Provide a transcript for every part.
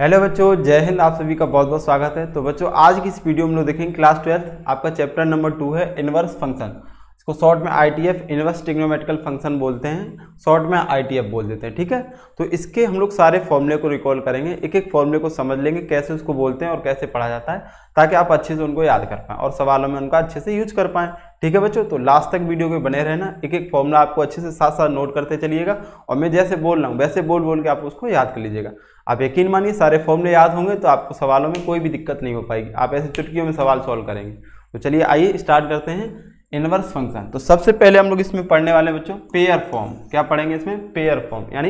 Hello बच्चों, जय हिंद। आप सभी का बहुत बहुत स्वागत है। तो बच्चों, आज की इस वीडियो में हम लोग देखेंगे क्लास 12 आपका चैप्टर नंबर 2 है इनवर्स फंक्शन। इसको शॉर्ट में आईटीएफ इनवर्स ट्रिग्नोमेट्रिकल फंक्शन बोलते हैं, शॉर्ट में आईटीएफ बोल देते हैं। ठीक है, तो इसके हम लोग सारे फॉर्मूले को रिकॉल करेंगे, एक एक फॉर्मूले को समझ लेंगे कैसे उसको बोलते हैं और कैसे पढ़ा जाता है, ताकि आप अच्छे से उनको याद कर पाएँ और सवालों में उनका अच्छे से यूज कर पाएँ। ठीक है बच्चों, तो लास्ट तक वीडियो के बने रहना, एक एक फॉर्मूला आपको अच्छे से साथ साथ नोट करते चलिएगा और मैं जैसे बोल रहा हूँ वैसे बोल बोल के आप उसको याद कर लीजिएगा। आप यकीन मानिए सारे फॉर्मूले याद होंगे तो आपको सवालों में कोई भी दिक्कत नहीं हो पाएगी, आप ऐसे चुटकियों में सवाल सॉल्व करेंगे। तो चलिए आइए स्टार्ट करते हैं इनवर्स फंक्शन। तो सबसे पहले हम लोग इसमें पढ़ने वाले बच्चों पेयर फॉर्म। क्या पढ़ेंगे इसमें? पेयर फॉर्म, यानी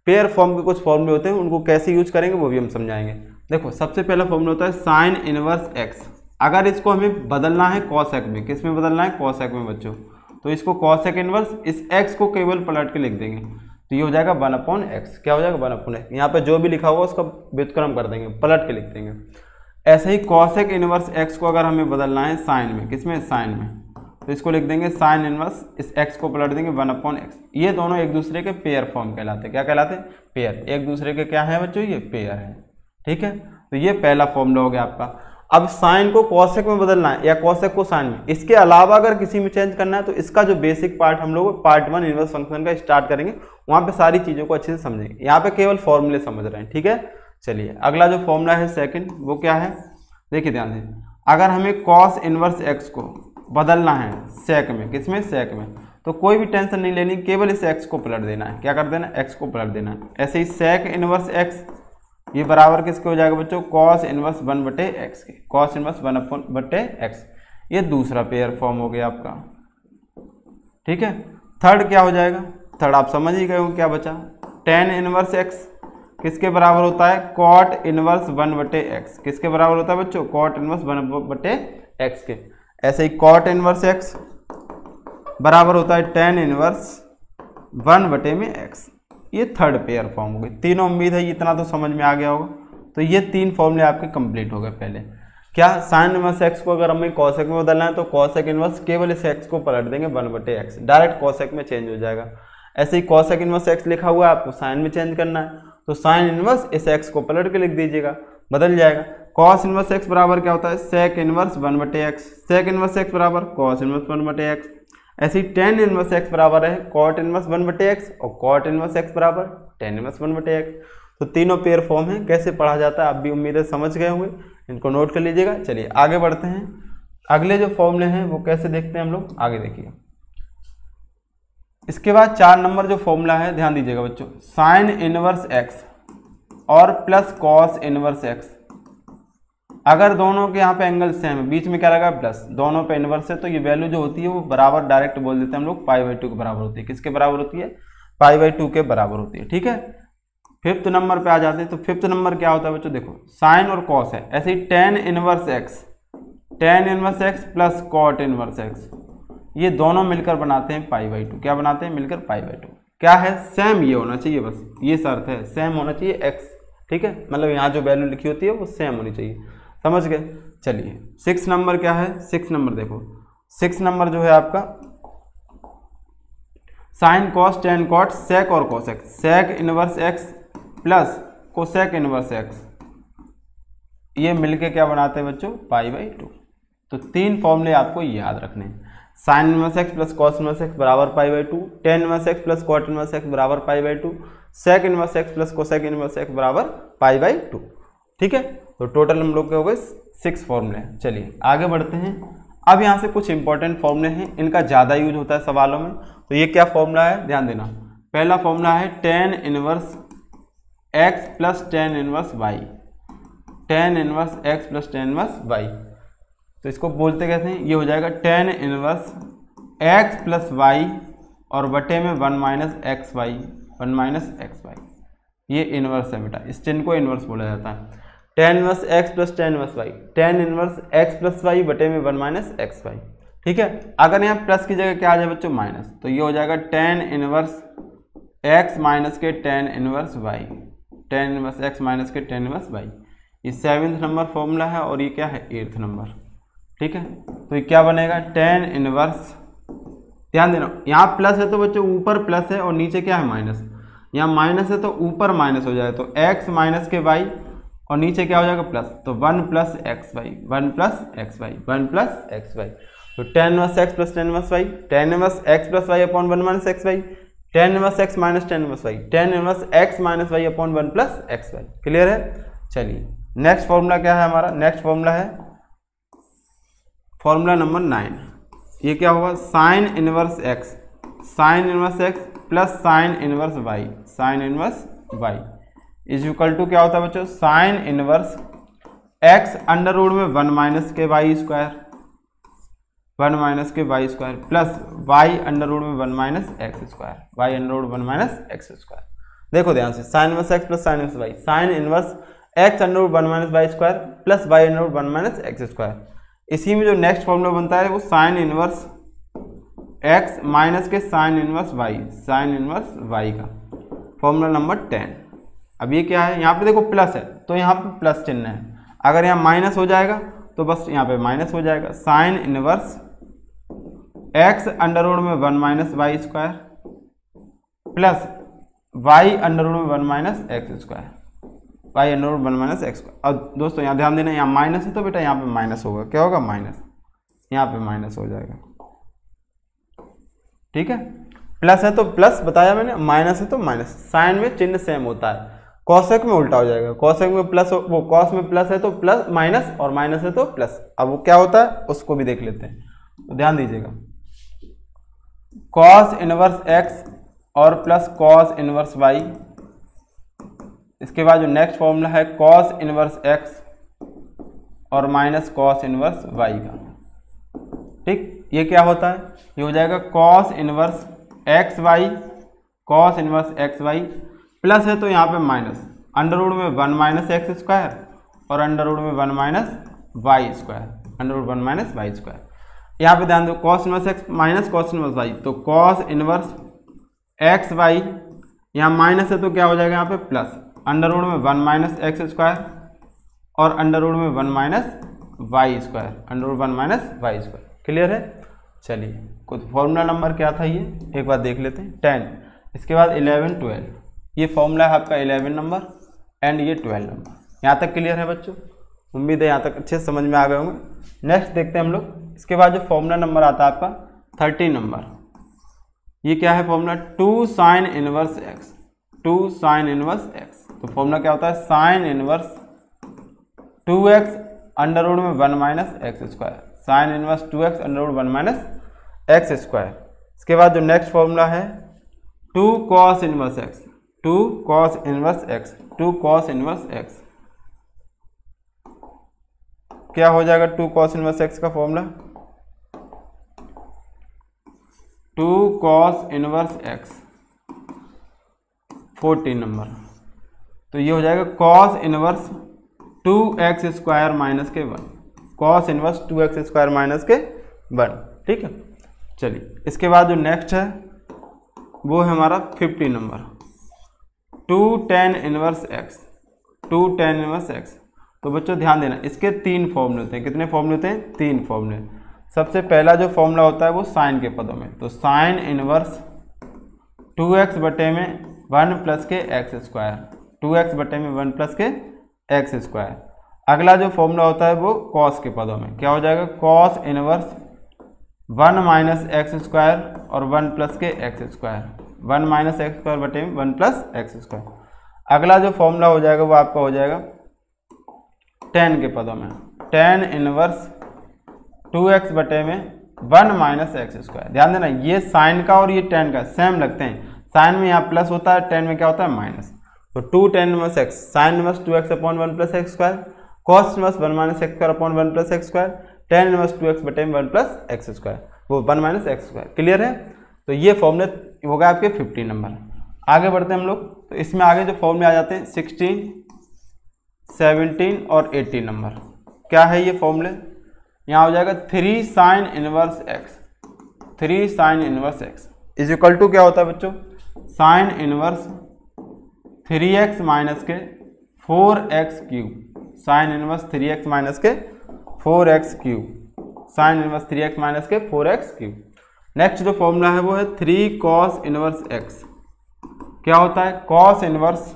पेयर फॉर्म के कुछ फॉर्मूले होते हैं, उनको कैसे यूज करेंगे वो भी हम समझाएंगे। देखो, सबसे पहला फॉर्मूला होता है साइन इनवर्स एक्स। अगर इसको हमें बदलना है कॉसेक में, किस में बदलना है? कॉसेक में बच्चों। तो इसको कॉसेक इनवर्स, इस एक्स को केवल पलट के लिख देंगे तो ये हो जाएगा 1/x। क्या हो जाएगा? 1/x। यहाँ पे जो भी लिखा हुआ उसका व्युत्क्रम कर देंगे, पलट के लिख देंगे। ऐसे ही कॉसेक इनवर्स x को अगर हमें बदलना है साइन में, किसमें? साइन में, तो इसको लिख देंगे साइन इनवर्स, इस x को पलट देंगे 1/x। ये दोनों एक दूसरे के पेयर फॉर्म कहलाते हैं। क्या कहलाते हैं? पेयर। एक दूसरे के क्या है बच्चों? ये पेयर है। ठीक है, तो ये पहला फॉर्मूला हो गया आपका। अब साइन को कॉसेक में बदलना है या कॉसेक को साइन में, इसके अलावा अगर किसी में चेंज करना है तो इसका जो बेसिक पार्ट हम लोग पार्ट 1 इनवर्स फंक्शन का स्टार्ट करेंगे, वहां पे सारी चीजों को अच्छे से समझेंगे। यहाँ पे केवल फॉर्मूले समझ रहे हैं। ठीक है, चलिए अगला जो फॉर्मूला है सेकंड, वो क्या है? देखिए ध्यान से, अगर हमें कॉस इनवर्स एक्स को बदलना है सेक में, किसमें? सेक में, तो कोई भी टेंशन नहीं लेनी, केवल इस एक्स को पलट देना है। क्या कर देना? एक्स को पलट देना है। ऐसे ही सेक इनवर्स एक्स ये बराबर किसके हो जाएगा बच्चों? कॉस इनवर्स 1/x के। कॉस इनवर्स 1/x, ये दूसरा पेयर फॉर्म हो गया आपका। ठीक है, थर्ड क्या हो जाएगा? थर्ड आप समझ ही गए हो क्या बचा? टेन इनवर्स x किसके बराबर होता है? Cot inverse 1/x। किसके बराबर होता है बच्चों? कॉट इनवर्स 1/x के। ऐसे ही कॉट इनवर्स x बराबर होता है टेन इनवर्स 1/x। ये थर्ड पेयर फॉर्म हो गई। तीनों, उम्मीद है इतना तो समझ में आ गया होगा। तो ये तीन फॉर्मूले आपके कंप्लीट हो गए। पहले क्या? साइन इनवर्स एक्स को अगर हमें कॉसेक में बदलना है तो कॉसेक इनवर्स केवल इस एक्स को पलट देंगे 1/x, डायरेक्ट कॉसेक में चेंज हो जाएगा। ऐसे ही कॉसेक इनवर्स एक्स लिखा हुआ है, आपको साइन में चेंज करना है तो साइन इनवर्स इस एक्स को पलट के लिख दीजिएगा, बदल जाएगा। कॉस इनवर्स एक्स बराबर क्या होता है? Sec inverse 1/x। Sec inverse x बराबर कॉस इनवर्स 1/x। ऐसे ही टेन इनवर्स एक्स बराबर है कॉट इनवर्स 1/x और कॉट इनवर्स एक्स बराबर टेन इनवर्स 1/x। तो तीनों पेयर फॉर्म है। कैसे पढ़ा जाता है आप भी उम्मीद है समझ गए होंगे, इनको नोट कर लीजिएगा। चलिए आगे बढ़ते हैं, अगले जो फॉर्मूले हैं वो कैसे देखते हैं हम लोग, आगे देखिए। इसके बाद 4 नंबर जो फॉर्मूला है, ध्यान दीजिएगा बच्चों, साइन इनवर्स एक्स और प्लस कॉस इनवर्स एक्स। अगर दोनों के यहाँ पे एंगल सेम है, बीच में क्या लगा? प्लस, दोनों पे इनवर्स है, तो ये वैल्यू जो होती है वो बराबर डायरेक्ट बोल देते हैं हम लोग π/2 के बराबर होती है। किसके बराबर होती है? π/2 के बराबर होती है। ठीक है, फिफ्थ नंबर पे आ जाते हैं। तो फिफ्थ नंबर क्या होता है बच्चों? देखो, साइन और कॉस है। ऐसे ही tan inverse x plus cot inverse x, ये दोनों मिलकर बनाते हैं π/2। क्या बनाते हैं? मिलकर π/2। क्या है? सेम ये होना चाहिए, बस ये शर्त है, सेम होना चाहिए एक्स। ठीक है, मतलब यहाँ जो वैल्यू लिखी होती है वो सेम होनी चाहिए। समझ गए? चलिए 6 नंबर क्या है? 6 नंबर देखो, 6 नंबर जो है आपका sine cos tan cot sec और cosec. Sec inverse x plus cosec inverse x, ये मिलके क्या बनाते हैं बच्चों? π/2। तो तीन फॉर्मूले आपको याद रखने हैं। Sine inverse x plus cos inverse x बराबर π/2, tan inverse x plus cot inverse x बराबर π/2, sec inverse x plus cosec inverse x बराबर π/2। ठीक है, तो टोटल हम लोग के हो गए 6 फॉर्मूले। चलिए आगे बढ़ते हैं। अब यहाँ से कुछ इंपॉर्टेंट फॉर्मूले हैं, इनका ज़्यादा यूज होता है सवालों में। तो ये क्या फॉर्मूला है? ध्यान देना। पहला फॉर्मूला है tan inverse x plus tan inverse Y. Tan inverse x plus tan inverse Y, तो इसको बोलते कैसे हैं? ये हो जाएगा tan inverse x plus Y और बटे में 1 - x y। ये इनवर्स है बेटा, इस चिन्ह को इनवर्स बोला जाता है। Tan inverse x plus tan inverse Y, tan inverse x plus Y बटे में 1 - x y। ठीक है, अगर यहाँ प्लस की जगह क्या आ जाए बच्चों? माइनस, तो ये हो जाएगा टेन इनवर्स एक्स माइनस के tan inverse Y. Tan inverse X minus के टेन इनवर्स वाई, ये 7th नंबर फॉर्मूला है और ये क्या है? 8th number. ठीक है, तो ये क्या बनेगा? टेन इनवर्स, ध्यान देना यहाँ प्लस है तो बच्चों ऊपर प्लस है और नीचे क्या है? माइनस। यहाँ माइनस है तो ऊपर माइनस हो जाए, तो x माइनस के वाई और नीचे क्या हो जाएगा प्लस, तो 1 plus X Y, 1 plus X Y, 1 plus X Y, तो tan inverse x plus tan inverse Y, tan inverse x plus Y upon 1 minus X Y, tan inverse X minus tan inverse Y, tan inverse X minus Y upon 1 plus X Y. Clear है। चलिए next formula क्या है हमारा, next formula है formula number 9। ये क्या होगा, sine inverse x, sign inverse x plus sine inverse Y, sine inverse Y is equal to क्या होता है बच्चों, sine inverse X under root में 1 माइनस के वाई स्क्वायर, 1 माइनस के Y square plus Y under root में 1 minus X square, Y under root 1 minus X square. देखो ध्यान से, sine inverse x plus sine inverse Y, sine inverse X under root 1 minus Y square plus Y under root 1 minus X square. इसी में जो next formula बनता है वो sine inverse X minus के sine inverse Y, sine inverse Y का formula number 10। अब ये क्या है, यहाँ पे देखो प्लस है तो यहाँ पे प्लस चिन्ह है, अगर यहाँ माइनस हो जाएगा तो बस यहाँ पे माइनस हो जाएगा। Sine inverse X under root में 1 minus Y square plus Y under root में 1 minus X square, Y under root 1 minus X square. और दोस्तों यहाँ ध्यान देना, यहाँ माइनस है तो बेटा यहाँ पे माइनस होगा, क्या होगा माइनस, यहाँ पे माइनस हो जाएगा। ठीक है, प्लस है तो प्लस बताया मैंने, माइनस है तो माइनस, साइन में चिन्ह सेम होता है, कॉसेक में उल्टा हो जाएगा, कॉसेक में प्लस, वो कॉस में प्लस है तो प्लस माइनस, और माइनस है तो प्लस। अब वो क्या होता है उसको भी देख लेते हैं, तो ध्यान दीजिएगा, कॉस इनवर्स एक्स और प्लस कॉस इनवर्स वाई, इसके बाद जो नेक्स्ट फॉर्मूला है कॉस इनवर्स एक्स और माइनस कॉस इनवर्स वाई का। ठीक, ये क्या होता है, ये हो जाएगा cos inverse x Y, cos inverse x Y plus है तो यहाँ पे माइनस, अंडर रूट में 1 माइनस एक्स स्क्वायर और अंडर रूट में 1 minus Y square, under root 1 minus Y square. यहाँ पे ध्यान दो, cos inverse X minus cos inverse Y, तो कॉस इनवर्स एक्स वाई, यहाँ माइनस है तो क्या हो जाएगा यहाँ पे प्लस, अंडर रूट में 1 माइनस एक्स स्क्वायर और अंडर रूट में 1 minus Y square, under root 1 minus Y square. Clear है। चलिए कुछ फॉर्मूला नंबर क्या था, ये एक बार देख लेते हैं, 10, इसके बाद 11, 12, ये फॉर्मूला है आपका 11 नंबर एंड ये 12 नंबर। यहाँ तक क्लियर है बच्चों, उम्मीद है यहाँ तक अच्छे से समझ में आ गए होंगे। नेक्स्ट देखते हैं हम लोग, इसके बाद जो फॉर्मूला नंबर आता है आपका 30 नंबर, ये क्या है formula, 2 sign inverse X, 2 sign inverse x. तो फॉर्मूला क्या होता है, sign inverse 2x under root में 1 minus X square, sine inverse 2x under root 1 minus X square. इसके बाद जो नेक्स्ट फॉर्मूला है 2 cos inverse X, 2 cos inverse X, 2 cos inverse X, क्या हो जाएगा 2 कॉस इनवर्स एक्स का formula, 2 cos inverse X 14 number, तो ये हो जाएगा cos inverse 2x square minus के 1, cos inverse 2x square minus के 1। ठीक है, चलिए इसके बाद जो नेक्स्ट है वो है हमारा 50 number, 2 tan inverse X, 2 tan inverse x. तो बच्चों ध्यान देना, इसके 3 फॉर्मूले होते हैं, कितने फॉर्मूले होते हैं, 3 फॉर्मूले। सबसे पहला जो फॉर्मूला होता है वो साइन के पदों में, तो साइन इनवर्स 2x बटे में 1 प्लस के एक्स स्क्वायर, 2x बटे में 1 प्लस के एक्स स्क्वायर। अगला जो फॉर्मूला होता है वो कॉस के पदों में, क्या हो जाएगा, cos inverse 1 minus X square और 1 प्लस के x square, 1 minus X square बटे में 1 प्लस एक्स स्क्वायर। अगला जो फॉर्मूला हो जाएगा वो आपका हो जाएगा tan के पदों में, tan इनवर्स 2x बटे में 1 माइनस एक्स स्क्वायर। ध्यान देना, ये साइन का और ये tan का सेम लगते हैं, साइन में यहाँ प्लस होता है, tan में क्या होता है माइनस। तो 2 tan inverse x, sign inverse 2x upon 1 plus x square, cos inverse 1 minus X square upon 1 plus x square, tan inverse 2x बटे में 1 प्लस एक्स स्क्वायर, वो 1 माइनस एक्स स्क्वायर। क्लियर है। तो ये फॉर्मूले हो गए आपके 50 नंबर। आगे बढ़ते हैं हम लोग, तो इसमें आगे जो फॉर्मूले आ जाते हैं 16, 17 और 18 नंबर। क्या है ये फॉर्मूले, यहाँ हो जाएगा 3 sine inverse X, 3 sine inverse X is equal to क्या होता है बच्चों, साइन इनवर्स 3x माइनस के 4x cube, sine inverse 3x minus के 4x cube, sine inverse 3x minus के 4x क्यूब। नेक्स्ट जो फॉर्मूला है वो है 3 कॉस इनवर्स x, क्या होता है, कॉस इनवर्स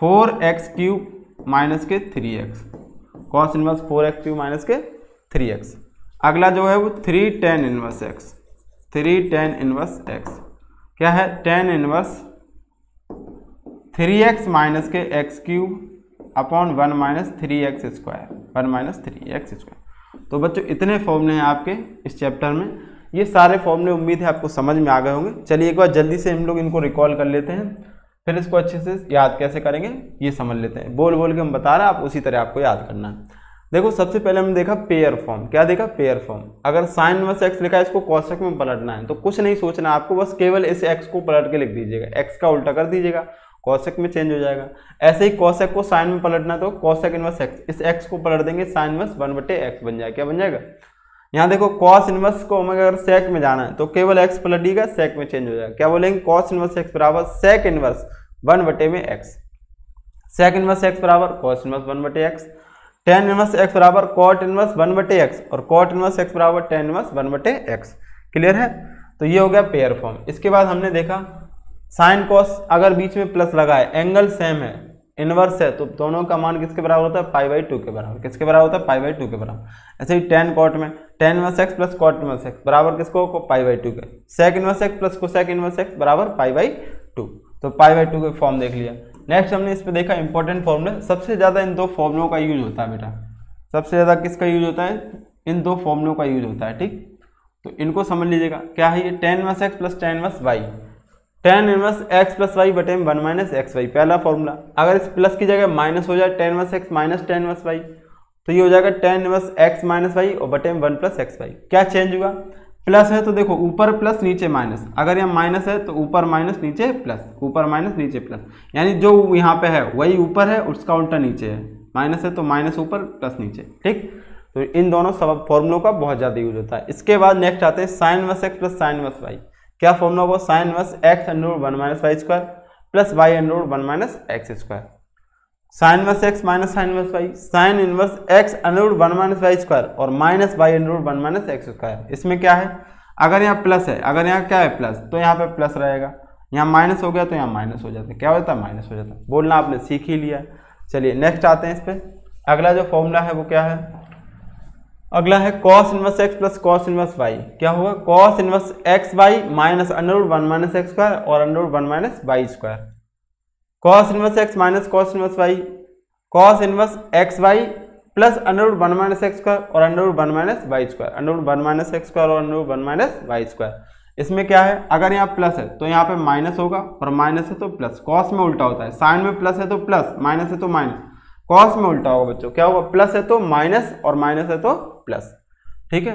4x³ माइनस के 3x, cos inverse 4x³ minus के 3x। अगला जो है वो 3 tan inverse x, 3 tan inverse x क्या है, tan इनवर्स 3x माइनस के x³ upon 1 minus 3x square, 1 minus 3x square. तो बच्चों इतने फॉर्मूले हैं आपके इस चैप्टर में, ये सारे फॉर्मूले उम्मीद है आपको समझ में आ गए होंगे। चलिए एक बार जल्दी से हम लोग इनको रिकॉल कर लेते हैं, फिर इसको अच्छे से याद कैसे करेंगे ये समझ लेते हैं। बोल बोल के हम बता रहे हैं, आप उसी तरह आपको याद करना है। देखो सबसे पहले हमने देखा पेयर फॉर्म, क्या देखा, पेयर फॉर्म। अगर साइन इनवर्स x लिखा है, इसको कॉसेक में पलटना है तो कुछ नहीं सोचना आपको, बस केवल इस x को पलट के लिख दीजिएगा, x का उल्टा कर दीजिएगा, कॉसेक में चेंज हो जाएगा। ऐसे ही कॉसेक को साइन में पलटना तो कॉसेक इनवर्स x, इस x को पलट देंगे, साइन इनवर्स 1/x बन जाएगा। क्या बन जाएगा, यहाँ देखो कॉस इनवर्स को हमें अगर सेक में जाना है तो केवल x पलटिएगा, सेक में चेंज हो जाएगा। क्या बोलेंगे, कॉस इनवर्स x बराबर sec inverse 1/x, sec inverse x बराबर cos inverse 1/x, tan inverse x बराबर कॉट इनवर्स 1/x और कॉट इनवर्स x बराबर tan इनवर्स 1/x। क्लियर है, तो ये हो गया पेयर फॉर्म। इसके बाद हमने देखा साइन कॉस अगर बीच में प्लस लगा है, एंगल सेम है, इनवर्स है, तो दोनों का मान किसके बराबर होता है, π/2 के बराबर। किसके बराबर होता है, π/2 के बराबर। ऐसे ही tan कॉट में tan inverse x plus cot inverse x बराबर किसको, π/2 के। Sec inverse x plus cosec inverse x बराबर π/2, तो π/2 के फॉर्म देख लिया। नेक्स्ट हमने इस पे देखा इंपॉर्टेंट फॉर्मूले। सबसे ज़्यादा इन दो फॉर्मूलों का यूज होता है बेटा, सबसे ज़्यादा किसका यूज होता है, इन दो फॉर्मूलों का यूज होता है। ठीक, तो इनको समझ लीजिएगा। क्या है ये, tan inverse x plus tan inverse y, tan inverse x plus y बटे 1 माइनस xy, पहला फॉर्मूला। अगर इस प्लस की जगह माइनस हो जाए, tan inverse x minus tan inverse y, तो ये हो जाएगा tan inverse x minus y और बटे 1 प्लस xy। क्या चेंज हुआ, प्लस है तो देखो ऊपर प्लस नीचे माइनस, अगर यहाँ माइनस है तो ऊपर माइनस नीचे प्लस, ऊपर माइनस नीचे प्लस, यानी जो यहाँ पे है वही ऊपर है, उसका उल्टा नीचे है। माइनस है तो माइनस ऊपर प्लस नीचे। ठीक, तो इन दोनों सब फॉर्मूलों का बहुत ज़्यादा यूज होता है। इसके बाद नेक्स्ट आते हैं sine inverse x plus sine inverse y। क्या फॉर्मूला होगा, sine inverse x under 1 minus y square plus y under 1 minus x square. Sine inverse x minus sine inverse y, sine inverse x under 1 minus y square और minus y under 1 minus x square. इसमें क्या है, अगर यहाँ plus है, अगर यहाँ क्या है प्लस, तो यहाँ पे प्लस रहेगा, यहाँ माइनस हो गया तो यहाँ माइनस हो जाता है। क्या होता है, माइनस हो जाता है। बोलना आपने सीख ही लिया है। चलिए नेक्स्ट आते हैं इस पे। अगला जो फॉर्मूला है वो क्या है, अगला है cos inverse x plus cos inverse y। क्या होगा, cos inverse x y minus under 1 minus x square और under 1 minus y square. Cos inverse x minus cos inverse y, cos inverse x Y plus under 1 minus x square और under 1 minus y square, under 1 minus x square और under 1 minus y square. इसमें क्या है, अगर यहाँ plus है तो यहाँ पे माइनस होगा और माइनस है तो प्लस। कॉस में उल्टा होता है, साइन में प्लस है तो प्लस, माइनस है तो माइनस। कॉस में उल्टा होगा बच्चों, क्या होगा, प्लस है तो माइनस और माइनस है तो प्लस। ठीक है,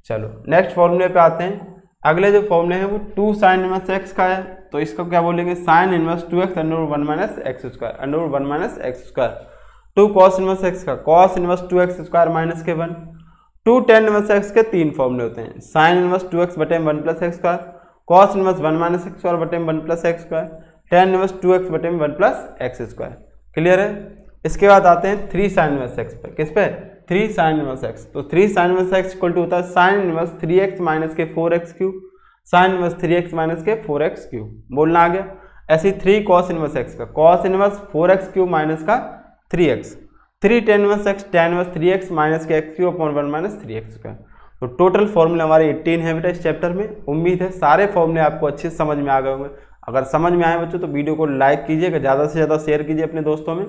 चलो नेक्स्ट फॉर्मूले पे आते हैं। अगले जो फॉर्मूले हैं वो 2 साइन इनवर्स x का है, तो इसका क्या बोलेंगे, sign inverse 2x under 1 minus x square, under 1 minus x square. 2 cos inverse x का, cos inverse 2x square minus के 1। 2 tan इनवर्स x के 3 फॉर्मूले होते हैं, साइन इनवर्स 2x बटे 1 plus x square, cos inverse 1 minus x square बटे 1 plus x square, tan inverse 2x बटे 1 plus x square. Clear है। इसके बाद आते हैं 3 साइन इनवर्स x पे। किस पे, 3 साइन इनवर्स x। तो 3 sine inverse x equal to होता है साइन इनवर्स 3x माइनस के 4x cube, sine inverse 3x minus के 4x क्यूब। बोलना आ गया। ऐसे ही 3 कॉस इनवर्स x का, cos inverse 4x cube minus का 3x। 3 tan inverse x, tan inverse 3x minus के x cube upon 1 minus 3x square. तो total फॉर्मूले हमारे 18 है बेटा इस चैप्टर में। उम्मीद है सारे फॉर्मूले आपको अच्छे से समझ में आ गए होंगे। अगर समझ में आए बच्चों तो वीडियो को लाइक कीजिएगा, ज़्यादा से ज़्यादा शेयर कीजिए अपने दोस्तों में,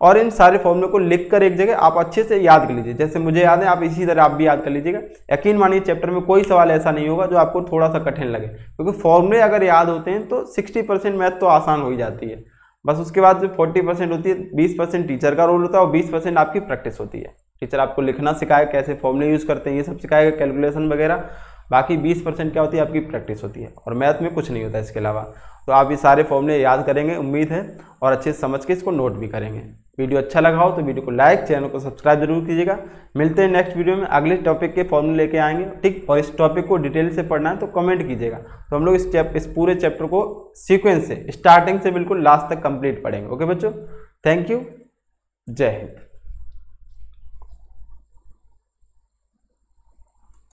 और इन सारे फॉर्मूले को लिखकर एक जगह आप अच्छे से याद कर लीजिए। जैसे मुझे याद है, आप इसी तरह आप भी याद कर लीजिएगा। यकीन मानिए चैप्टर में कोई सवाल ऐसा नहीं होगा जो आपको थोड़ा सा कठिन लगे, क्योंकि फॉर्मूले अगर याद होते हैं तो 60% मैथ तो आसान हो ही जाती है। बस उसके बाद जो 40% होती है, 20% टीचर का रोल होता है और 20% आपकी प्रैक्टिस होती है। टीचर आपको लिखना सिखाए, कैसे फॉर्मूले यूज़ करते हैं ये सब सिखाएगा, कैलकुलेशन वगैरह। बाकी 20% क्या होती है, आपकी प्रैक्टिस होती है, और मैथ में कुछ नहीं होता इसके अलावा। तो आप ये सारे फॉर्मूले याद करेंगे उम्मीद है, और अच्छे से समझ के इसको नोट भी करेंगे। वीडियो अच्छा लगा हो तो वीडियो को लाइक, चैनल को सब्सक्राइब जरूर कीजिएगा। मिलते हैं नेक्स्ट वीडियो में, अगले टॉपिक के फॉर्मूले लेके आएंगे। ठीक, और इस टॉपिक को डिटेल से पढ़ना है तो कमेंट कीजिएगा। तो हम लोग इस पूरे चैप्टर को सीक्वेंस से, स्टार्टिंग से बिल्कुल लास्ट तक कंप्लीट पढ़ेंगे। ओके बच्चों, थैंक यू, जय हिंद।